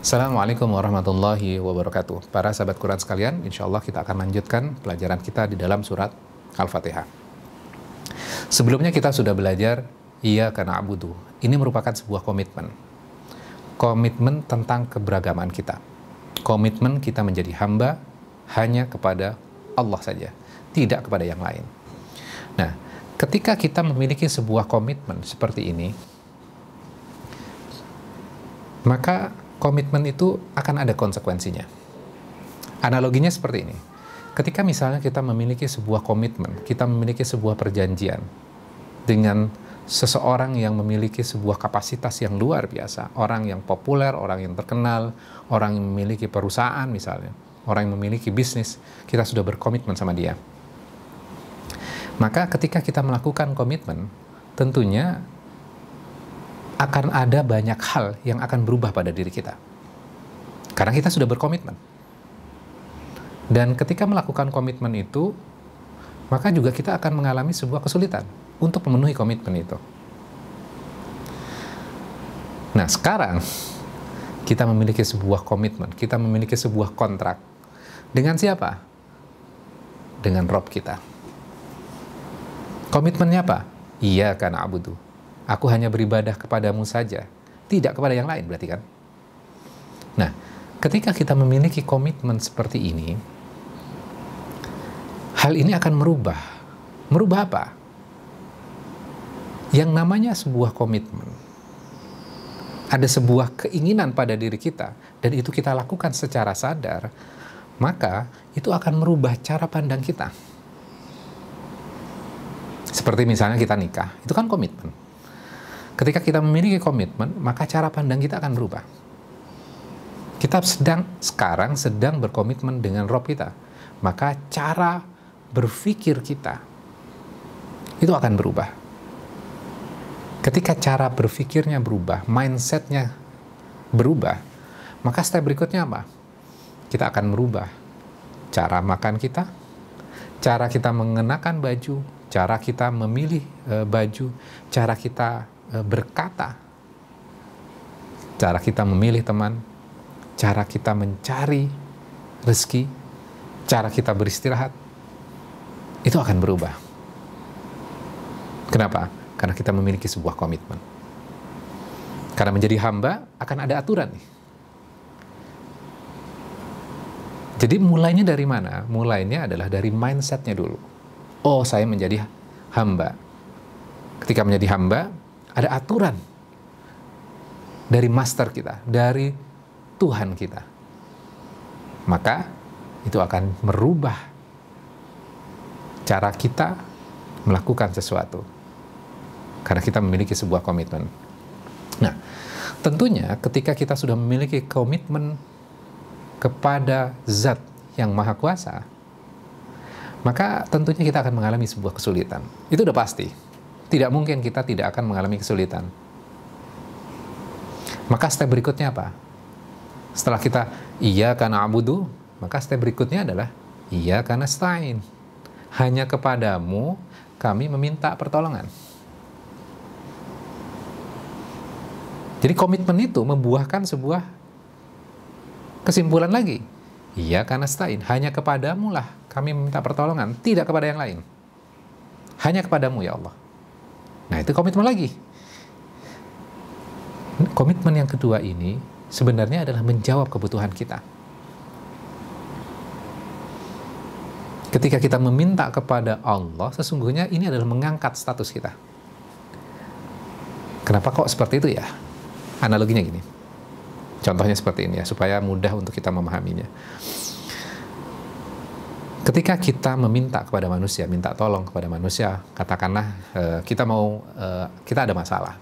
Assalamualaikum warahmatullahi wabarakatuh. Para sahabat Quran sekalian, insya Allah kita akan lanjutkan pelajaran kita di dalam surat Al-Fatihah. Sebelumnya kita sudah belajar Iyyaka na'budu. Ini merupakan sebuah komitmen. Komitmen tentang keberagaman kita. Komitmen kita menjadi hamba hanya kepada Allah saja, tidak kepada yang lain. Nah, ketika kita memiliki sebuah komitmen seperti ini, maka komitmen itu akan ada konsekuensinya. Analoginya seperti ini. Ketika misalnya kita memiliki sebuah komitmen, kita memiliki sebuah perjanjian dengan seseorang yang memiliki sebuah kapasitas yang luar biasa, orang yang populer, orang yang terkenal, orang yang memiliki perusahaan misalnya, orang yang memiliki bisnis, kita sudah berkomitmen sama dia. Maka ketika kita melakukan komitmen, tentunya akan ada banyak hal yang akan berubah pada diri kita. Karena kita sudah berkomitmen. Dan ketika melakukan komitmen itu, maka juga kita akan mengalami sebuah kesulitan untuk memenuhi komitmen itu. Nah, sekarang kita memiliki sebuah komitmen, kita memiliki sebuah kontrak. Dengan siapa? Dengan Rob kita. Komitmennya apa? Iyyaka na'budu. Aku hanya beribadah kepadamu saja, tidak kepada yang lain, berarti kan? Nah, ketika kita memiliki komitmen seperti ini, hal ini akan merubah. Merubah apa? Yang namanya sebuah komitmen. Ada sebuah keinginan pada diri kita, dan itu kita lakukan secara sadar, maka itu akan merubah cara pandang kita. Seperti misalnya kita nikah, itu kan komitmen. Ketika kita memiliki komitmen, maka cara pandang kita akan berubah. Kita sekarang sedang berkomitmen dengan Rob kita. Maka cara berpikir kita itu akan berubah. Ketika cara berpikirnya berubah, mindsetnya berubah, maka step berikutnya apa? Kita akan merubah cara makan kita, cara kita mengenakan baju, cara kita memilih baju, cara kita berkata, cara kita memilih teman, cara kita mencari rezeki, cara kita beristirahat, itu akan berubah. Kenapa? Karena kita memiliki sebuah komitmen. Karena menjadi hamba akan ada aturan nih. Jadi mulainya dari mana? Mulainya adalah dari mindsetnya dulu. Oh, saya menjadi hamba. Ketika menjadi hamba, ada aturan dari master kita, dari Tuhan kita. Maka itu akan merubah cara kita melakukan sesuatu. Karena kita memiliki sebuah komitmen. Nah, tentunya ketika kita sudah memiliki komitmen kepada Zat yang Maha Kuasa, maka tentunya kita akan mengalami sebuah kesulitan. Itu udah pasti. Tidak mungkin kita tidak akan mengalami kesulitan. Maka step berikutnya apa? Setelah kita Iyyaka na'budu, maka step berikutnya adalah Iyyaka nasta'in. Hanya kepadamu kami meminta pertolongan. Jadi komitmen itu membuahkan sebuah kesimpulan lagi. Iyyaka nasta'in. Hanya kepadamu lah kami meminta pertolongan, tidak kepada yang lain. Hanya kepadamu ya Allah. Nah, itu komitmen lagi. Komitmen yang kedua ini sebenarnya adalah menjawab kebutuhan kita. Ketika kita meminta kepada Allah, sesungguhnya ini adalah mengangkat status kita. Kenapa kok seperti itu ya? Analoginya gini. Contohnya seperti ini ya, supaya mudah untuk kita memahaminya. Ketika kita meminta kepada manusia, minta tolong kepada manusia, katakanlah kita ada masalah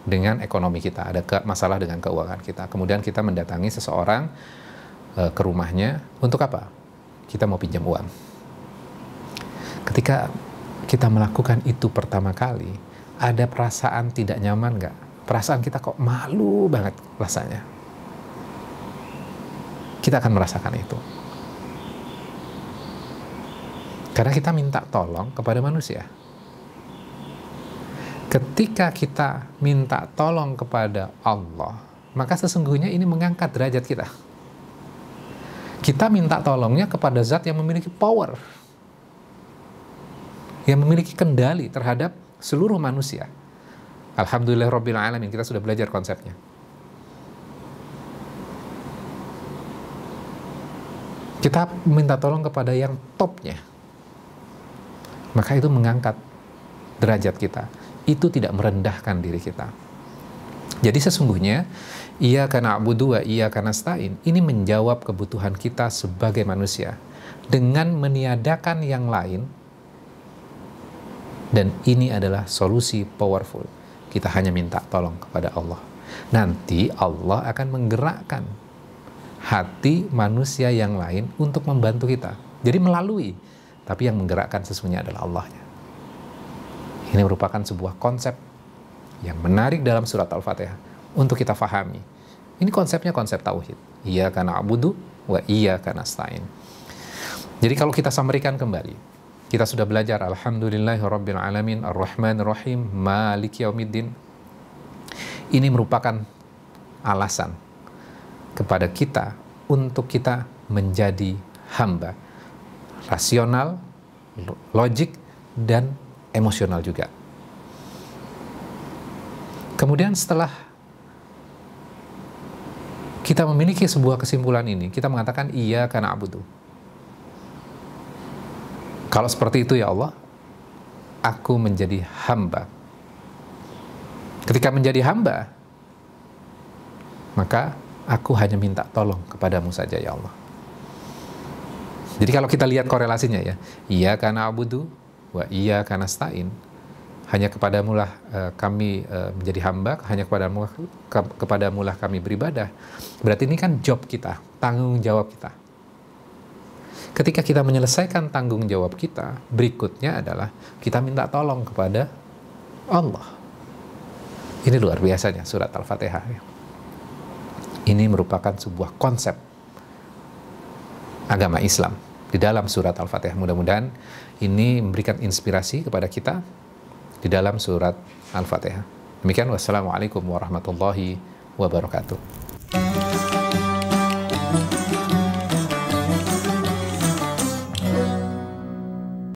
dengan ekonomi kita, ada masalah dengan keuangan kita. Kemudian kita mendatangi seseorang ke rumahnya untuk apa? Kita mau pinjam uang. Ketika kita melakukan itu pertama kali, ada perasaan tidak nyaman nggak? Perasaan kita kok malu banget rasanya. Kita akan merasakan itu. Karena kita minta tolong kepada manusia. Ketika kita minta tolong kepada Allah, maka sesungguhnya ini mengangkat derajat kita. Kita minta tolongnya kepada zat yang memiliki power, yang memiliki kendali terhadap seluruh manusia. Alhamdulillahirabbil alamin, kita sudah belajar konsepnya. Kita minta tolong kepada yang topnya, maka itu mengangkat derajat kita. Itu tidak merendahkan diri kita. Jadi sesungguhnya iyyaka na'budu wa iyyaka nasta'in ini menjawab kebutuhan kita sebagai manusia dengan meniadakan yang lain, dan ini adalah solusi powerful. Kita hanya minta tolong kepada Allah. Nanti Allah akan menggerakkan hati manusia yang lain untuk membantu kita. Jadi melalui, tapi yang menggerakkan sesungguhnya adalah Allahnya. Ini merupakan sebuah konsep yang menarik dalam surat Al-Fatihah untuk kita fahami. Ini konsepnya konsep tauhid. Iyyaka na'budu wa iyyaka nasta'in. Jadi kalau kita sampaikan kembali, kita sudah belajar alhamdulillahirabbil alamin arrahmanir rahim maliki yaumiddin. Ini merupakan alasan kepada kita untuk kita menjadi hamba rasional, logik, dan emosional juga. Kemudian setelah kita memiliki sebuah kesimpulan ini, kita mengatakan iyyaka na'budu. Kalau seperti itu ya Allah, aku menjadi hamba. Ketika menjadi hamba, maka aku hanya minta tolong kepadamu saja ya Allah. Jadi kalau kita lihat korelasinya ya, iyyaka na'budu wa iyyaka nasta'in, hanya kepadamu lah kami menjadi hamba, hanya kepadamu lah kami beribadah. Berarti ini kan job kita, tanggung jawab kita. Ketika kita menyelesaikan tanggung jawab kita, berikutnya adalah kita minta tolong kepada Allah. Ini luar biasanya surat Al-Fatihah. Ini merupakan sebuah konsep agama Islam di dalam surat Al-Fatihah. Mudah-mudahan ini memberikan inspirasi kepada kita di dalam surat Al-Fatihah. Demikian, wassalamualaikum warahmatullahi wabarakatuh.